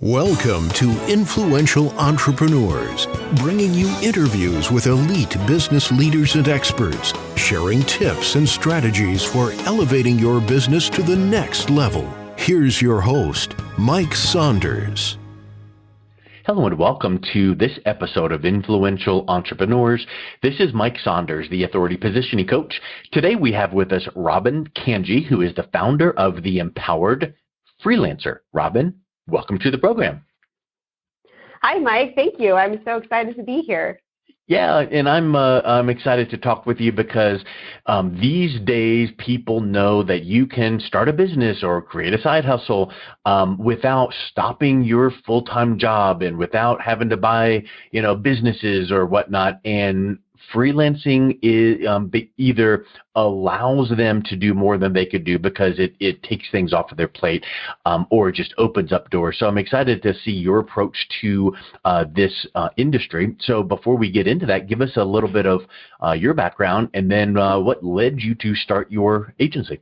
Welcome to Influential Entrepreneurs, bringing you interviews with elite business leaders and experts, sharing tips and strategies for elevating your business to the next level. Here's your host, Mike Saunders. Hello and welcome to this episode of Influential Entrepreneurs. This is Mike Saunders, the Authority Positioning Coach. Today we have with us Robin Cangie, who is the founder of the Empowered Freelancer. Robin, welcome to the program. Hi, Mike. Thank you. I'm so excited to be here. Yeah, and I'm excited to talk with you because these days people know that you can start a business or create a side hustle without stopping your full-time job and without having to buy, businesses or whatnot. And freelancing either allows them to do more than they could do because it takes things off of their plate, or it just opens up doors. So I'm excited to see your approach to this industry. So before we get into that, give us a little bit of your background and then what led you to start your agency.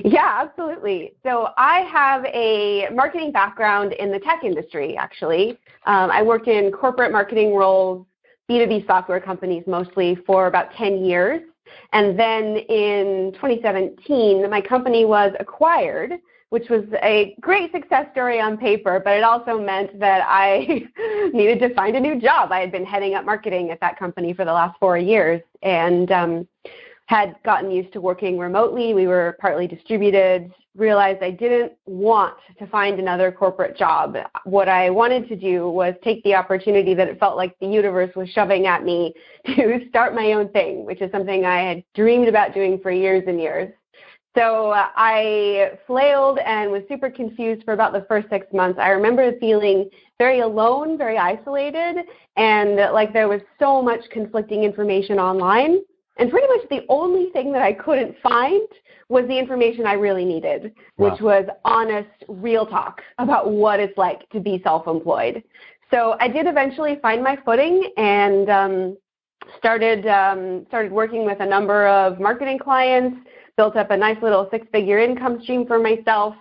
Yeah, absolutely. So I have a marketing background in the tech industry, actually. I worked in corporate marketing roles, B2B software companies mostly, for about 10 years. And then in 2017, my company was acquired, which was a great success story on paper, but it also meant that I needed to find a new job. I had been heading up marketing at that company for the last 4 years and had gotten used to working remotely. We were partly distributed, realized I didn't want to find another corporate job. What I wanted to do was take the opportunity that it felt like the universe was shoving at me to start my own thing, which is something I had dreamed about doing for years and years. So I flailed and was super confused for about the first 6 months. I remember feeling very alone, very isolated, and like there was so much conflicting information online. And pretty much the only thing that I couldn't find was the information I really needed, which was honest, real talk about what it's like to be self-employed. So I did eventually find my footing and started working with a number of marketing clients, built up a nice little 6-figure income stream for myself,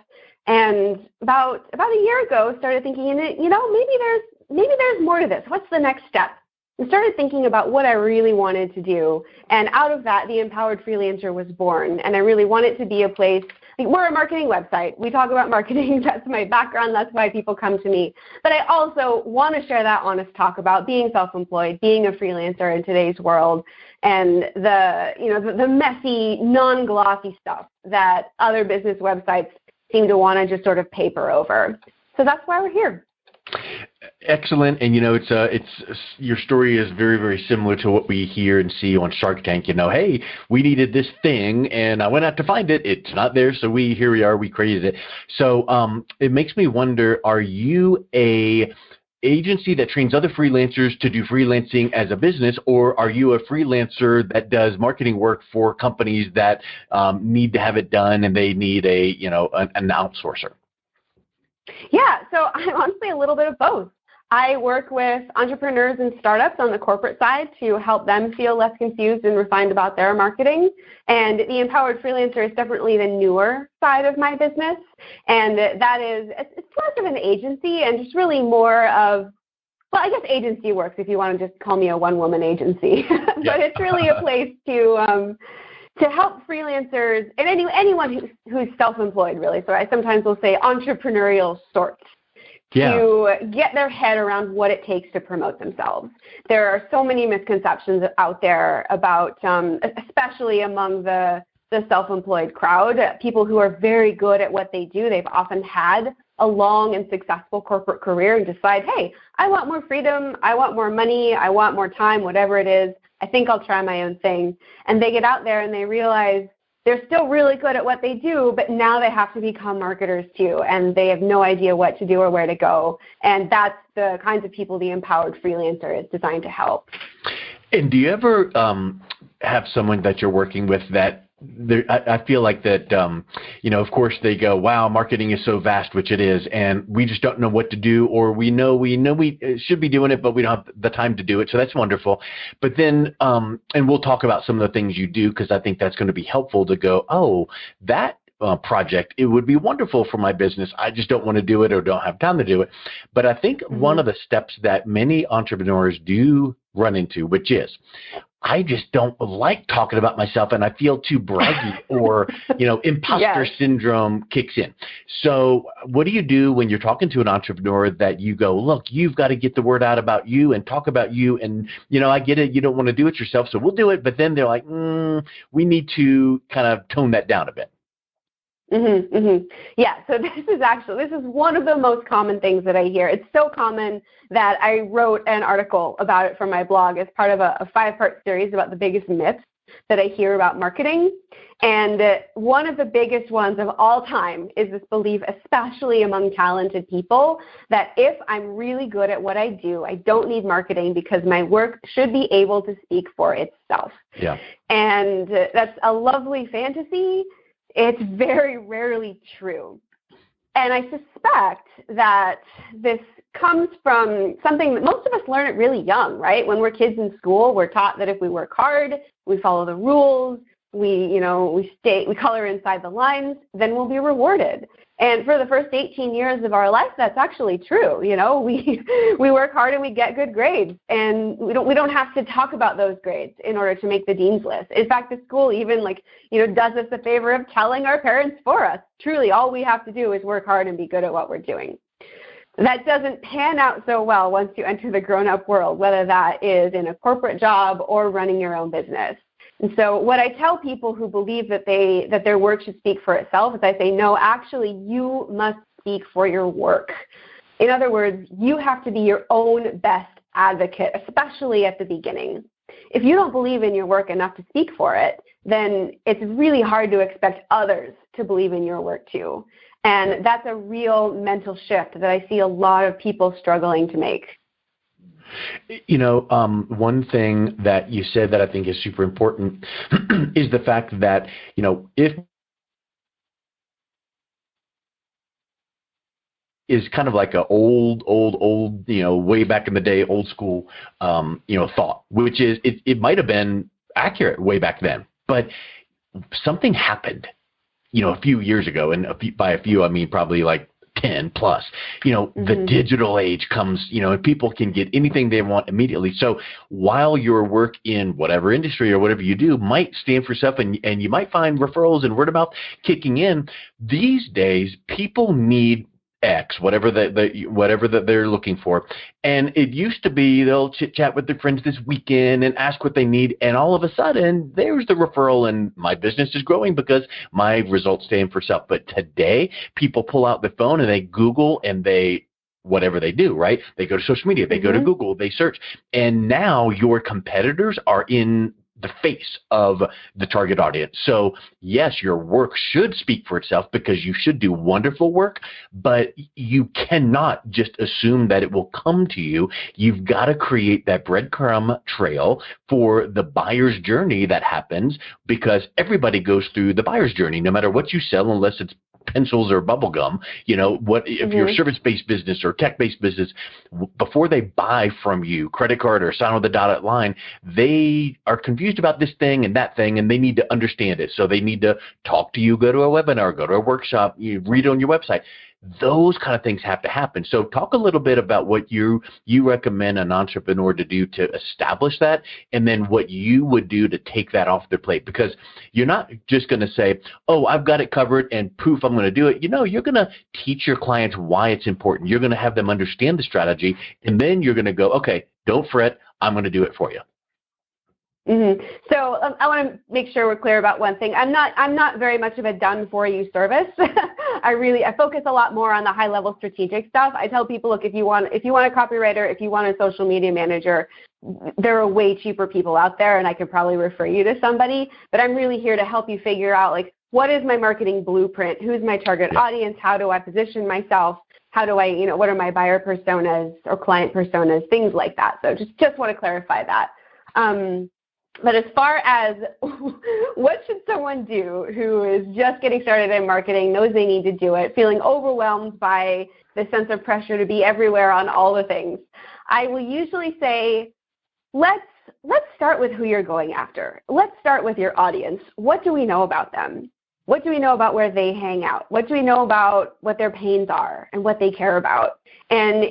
and about a year ago started thinking, maybe there's more to this. What's the next step? I started thinking about what I really wanted to do, and out of that, the Empowered Freelancer was born. And I really want it to be a place. We're a marketing website. We talk about marketing. That's my background. That's why people come to me. But I also want to share that honest talk about being self-employed, being a freelancer in today's world, and the messy, non-glossy stuff that other business websites seem to want to just sort of paper over. So that's why we're here. Excellent, and it's your story is very, very similar to what we hear and see on Shark Tank. Hey, we needed this thing, and I went out to find it. It's not there, so here we are. We created it. So it makes me wonder: are you a agency that trains other freelancers to do freelancing as a business, or are you a freelancer that does marketing work for companies that need to have it done and they need an outsourcer? Yeah, so I'm honestly a little bit of both. I work with entrepreneurs and startups on the corporate side to help them feel less confused and refined about their marketing. And the Empowered Freelancer is definitely the newer side of my business. And that is, it's less of an agency and just really more of, well, I guess agency works if you want to just call me a one-woman agency. But it's really a place to help freelancers and anyone who's self-employed, really. So I sometimes will say entrepreneurial sorts. To get their head around what it takes to promote themselves. There are so many misconceptions out there about, especially among the self-employed crowd, people who are very good at what they do. They've often had a long and successful corporate career and decide, hey, I want more freedom, I want more money, I want more time, whatever it is. I think I'll try my own thing. And they get out there and they realize they're still really good at what they do, but now they have to become marketers too, and they have no idea what to do or where to go. And that's the kinds of people the Empowered Freelancer is designed to help. And do you ever have someone that you're working with that I feel like that, of course they go, wow, marketing is so vast, which it is, and we just don't know what to do, or we know we should be doing it, but we don't have the time to do it. So that's wonderful. But then, and we'll talk about some of the things you do, because I think that's going to be helpful to go, oh, that project. It would be wonderful for my business. I just don't want to do it or don't have time to do it. But I think one of the steps that many entrepreneurs do run into, which is, I just don't like talking about myself and I feel too braggy or, imposter syndrome kicks in. So what do you do when you're talking to an entrepreneur that you go, look, you've got to get the word out about you and talk about you. And, I get it. You don't want to do it yourself, so we'll do it. But then they're like, we need to kind of tone that down a bit. Yeah, so this is one of the most common things that I hear. It's so common that I wrote an article about it for my blog as part of a 5-part series about the biggest myths that I hear about marketing. And one of the biggest ones of all time is this belief, especially among talented people, that if I'm really good at what I do, I don't need marketing because my work should be able to speak for itself. Yeah. And that's a lovely fantasy. It's very rarely true. And I suspect that this comes from something that most of us learn it really young, right? When we're kids in school, we're taught that if we work hard, we follow the rules, we color inside the lines, then we'll be rewarded. And for the first 18 years of our life, that's actually true. We work hard and we get good grades, and we don't have to talk about those grades in order to make the dean's list. In fact, the school even does us the favor of telling our parents for us. Truly, all we have to do is work hard and be good at what we're doing. That doesn't pan out so well once you enter the grown-up world, whether that is in a corporate job or running your own business. And so what I tell people who believe that their work should speak for itself is I say, no, actually, you must speak for your work. In other words, you have to be your own best advocate, especially at the beginning. If you don't believe in your work enough to speak for it, then it's really hard to expect others to believe in your work too. And that's a real mental shift that I see a lot of people struggling to make. One thing that you said that I think is super important is the fact that, if is kind of like a old, way back in the day, old school, thought, which is it might have been accurate way back then, but something happened, a few years ago, and by a few, I mean probably like 10 plus, the digital age comes, and people can get anything they want immediately. So while your work in whatever industry or whatever you do might stand for stuff and you might find referrals and word of mouth kicking in, these days people need X, whatever that they're looking for. And it used to be they'll chit chat with their friends this weekend and ask what they need, and all of a sudden there's the referral and my business is growing because my results stand for self. But today people pull out the phone and they Google and whatever they do, right? They go to social media, they go to Google, they search, and now your competitors are in the face of the target audience. So yes, your work should speak for itself because you should do wonderful work, but you cannot just assume that it will come to you. You've got to create that breadcrumb trail for the buyer's journey that happens, because everybody goes through the buyer's journey, no matter what you sell, unless it's pencils or bubble gum. If you're a service-based business or tech-based business, before they buy from you, credit card or sign with the dotted line, they are confused about this thing and that thing, and they need to understand it. So they need to talk to you, go to a webinar, go to a workshop, you read it on your website. Those kind of things have to happen. So talk a little bit about what you recommend an entrepreneur to do to establish that, and then what you would do to take that off their plate. Because you're not just going to say, oh, I've got it covered and poof, I'm going to do it. You're going to teach your clients why it's important. You're going to have them understand the strategy, and then you're going to go, okay, don't fret, I'm going to do it for you. So I want to make sure we're clear about one thing. I'm not very much of a done for you service. I focus a lot more on the high level strategic stuff. I tell people, look, if you want a copywriter, if you want a social media manager, there are way cheaper people out there, and I could probably refer you to somebody. But I'm really here to help you figure out, like, what is my marketing blueprint? Who's my target audience? How do I position myself? How do I, what are my buyer personas or client personas? Things like that. So just want to clarify that. But as far as what should someone do who is just getting started in marketing, knows they need to do it, feeling overwhelmed by the sense of pressure to be everywhere on all the things, I will usually say, let's start with who you're going after. Let's start with your audience. What do we know about them? what do we know about where they hang out? What do we know about what their pains are and what they care about? And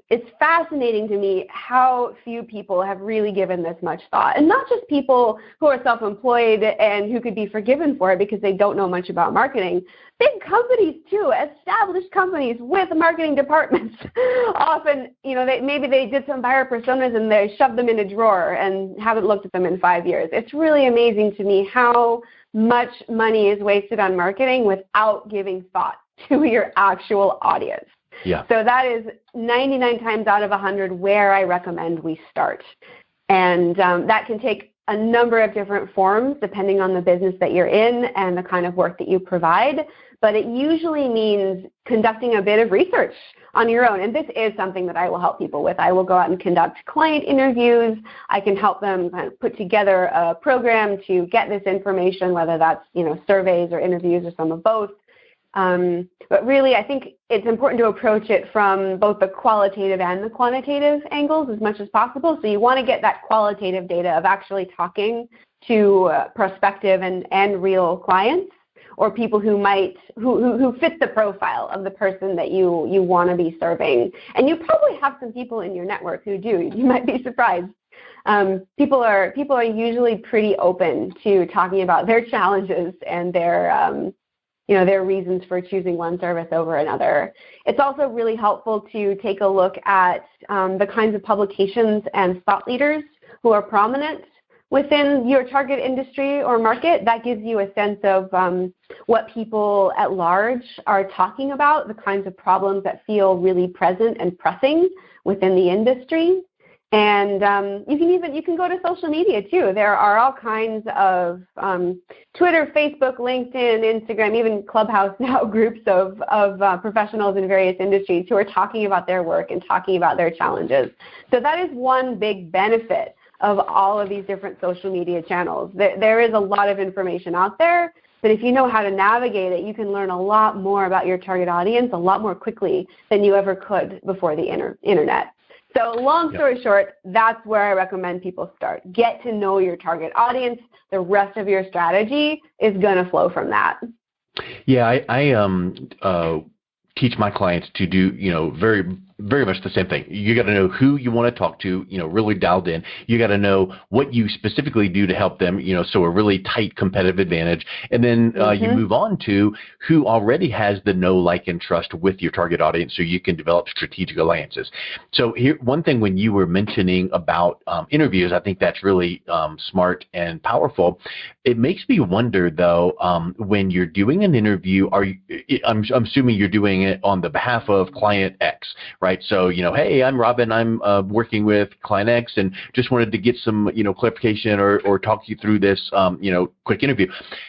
it's fascinating to me how few people have really given this much thought. And not just people who are self-employed and who could be forgiven for it because they don't know much about marketing. Big companies too, established companies with marketing departments. Often, maybe they did some buyer personas and they shoved them in a drawer and haven't looked at them in 5 years. It's really amazing to me how much money is wasted on marketing without giving thought to your actual audience. Yeah. So that is 99 times out of 100 where I recommend we start. And that can take a number of different forms depending on the business that you're in and the kind of work that you provide. But it usually means conducting a bit of research on your own. And this is something that I will help people with. I will go out and conduct client interviews. I can help them kind of put together a program to get this information, whether that's surveys or interviews or some of both. But really, I think it's important to approach it from both the qualitative and the quantitative angles as much as possible. So you want to get that qualitative data of actually talking to prospective and real clients or people who fit the profile of the person that you want to be serving. And you probably have some people in your network who do. You might be surprised. People are usually pretty open to talking about their challenges and their reasons for choosing one service over another. It's also really helpful to take a look at the kinds of publications and thought leaders who are prominent within your target industry or market. That gives you a sense of what people at large are talking about, the kinds of problems that feel really present and pressing within the industry. And you can go to social media too. There are all kinds of Twitter, Facebook, LinkedIn, Instagram, even Clubhouse now groups of professionals in various industries who are talking about their work and talking about their challenges. So that is one big benefit of all of these different social media channels. There is a lot of information out there, but if you know how to navigate it, you can learn a lot more about your target audience a lot more quickly than you ever could before the internet. So long story short, that's where I recommend people start. Get to know your target audience. The rest of your strategy is going to flow from that. Yeah, I teach my clients to do, very, very much the same thing. You got to know who you want to talk to, really dialed in. You got to know what you specifically do to help them, so a really tight competitive advantage. And then you move on to who already has the know, like, and trust with your target audience so you can develop strategic alliances. So here, one thing when you were mentioning about interviews, I think that's really smart and powerful. It makes me wonder, though, when you're doing an interview, I'm assuming you're doing it on the behalf of client X, right? So, hey, I'm Robin. I'm working with client X and just wanted to get some, clarification or talk you through this, quick interview.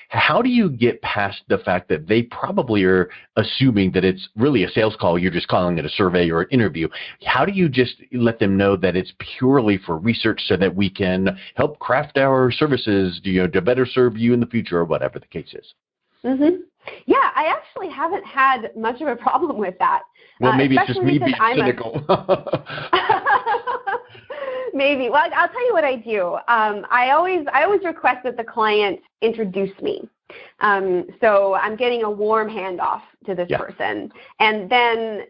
How do you get past the fact that they probably are assuming that it's really a sales call? You're just calling it a survey or an interview. How do you just let them know that it's purely for research so that we can help craft our services, to better serve you in the future or whatever the case is? Mm-hmm. Yeah, I actually haven't had much of a problem with that. Well, maybe it's just me being cynical. Maybe. Well, I'll tell you what I do. I always request that the client introduce me. So I'm getting a warm handoff to this person. And then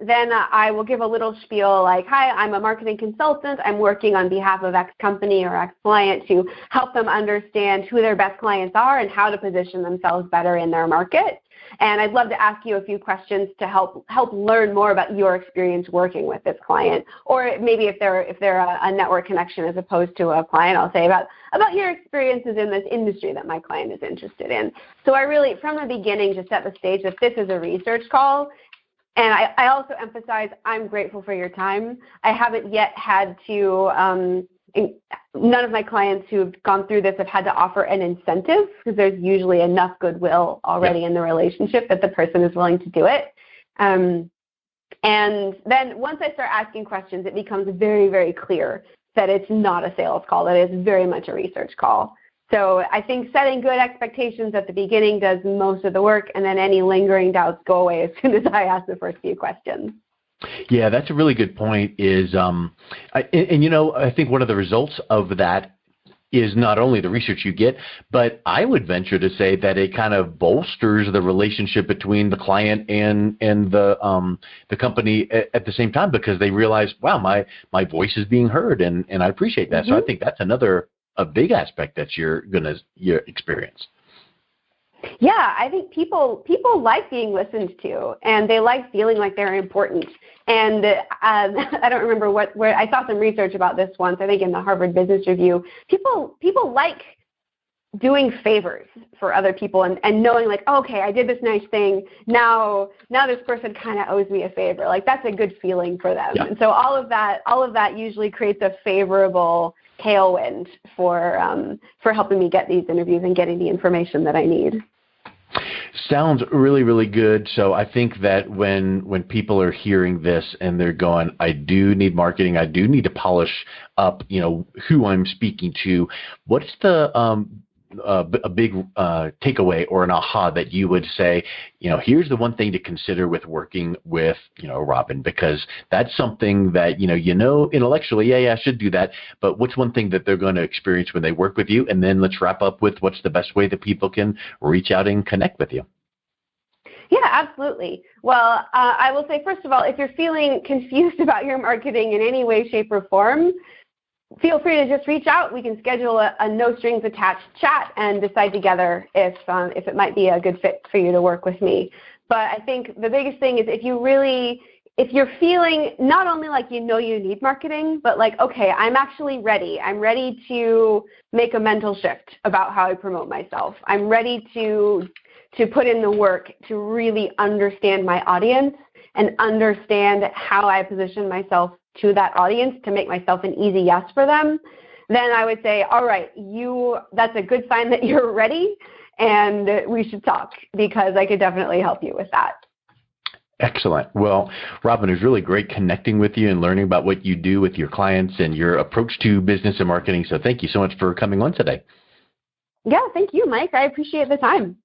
I will give a little spiel like, hi, I'm a marketing consultant. I'm working on behalf of X company or X client to help them understand who their best clients are and how to position themselves better in their market. And I'd love to ask you a few questions to help learn more about your experience working with this client. Or maybe if they're a network connection as opposed to a client, I'll say about your experiences in this industry that my client is interested in. So I really, from the beginning, just set the stage that this is a research call. And I also emphasize I'm grateful for your time. I haven't yet had to none of my clients who have gone through this have had to offer an incentive because there's usually enough goodwill already in the relationship that the person is willing to do it. And then once I start asking questions, it becomes very, very clear that it's not a sales call, that it's very much a research call. So I think setting good expectations at the beginning does most of the work, and then any lingering doubts go away as soon as I ask the first few questions. Yeah, that's a really good point. I think one of the results of that is not only the research you get, but I would venture to say that it kind of bolsters the relationship between the client and the company at the same time, because they realize, wow, my voice is being heard, and I appreciate that. So I think that's a big aspect that you're gonna experience. Yeah, I think people like being listened to, and they like feeling like they're important. And I don't remember where I saw some research about this once. I think in the Harvard Business Review, people like doing favors for other people and knowing like, oh, okay, I did this nice thing. Now this person kind of owes me a favor. Like that's a good feeling for them. Yeah. And so all of that usually creates a favorable tailwind for helping me get these interviews and getting the information that I need. Sounds really, really good. So I think that when people are hearing this and they're going, I do need marketing, I do need to polish up, who I'm speaking to, what's the a big takeaway or an aha that you would say, here's the one thing to consider with working with, Robin, because that's something that, intellectually, yeah, I should do that. But what's one thing that they're going to experience when they work with you? And then let's wrap up with what's the best way that people can reach out and connect with you. Yeah, absolutely. Well, I will say, first of all, if you're feeling confused about your marketing in any way, shape, or form, feel free to just reach out. We can schedule a no strings attached chat and decide together if it might be a good fit for you to work with me. But I think the biggest thing is if you're feeling not only like you need marketing, but like, okay, I'm actually ready. I'm ready to make a mental shift about how I promote myself. I'm ready to put in the work to really understand my audience and understand how I position myself to that audience to make myself an easy yes for them, then I would say, all right, that's a good sign that you're ready, and we should talk, because I could definitely help you with that. Excellent. Well, Robin, it was really great connecting with you and learning about what you do with your clients and your approach to business and marketing. So thank you so much for coming on today. Yeah, thank you, Mike. I appreciate the time.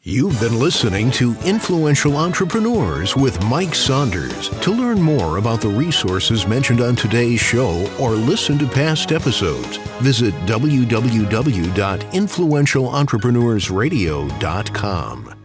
You've been listening to Influential Entrepreneurs with Mike Saunders. To learn more about the resources mentioned on today's show or listen to past episodes, visit www.influentialentrepreneurssradio.com.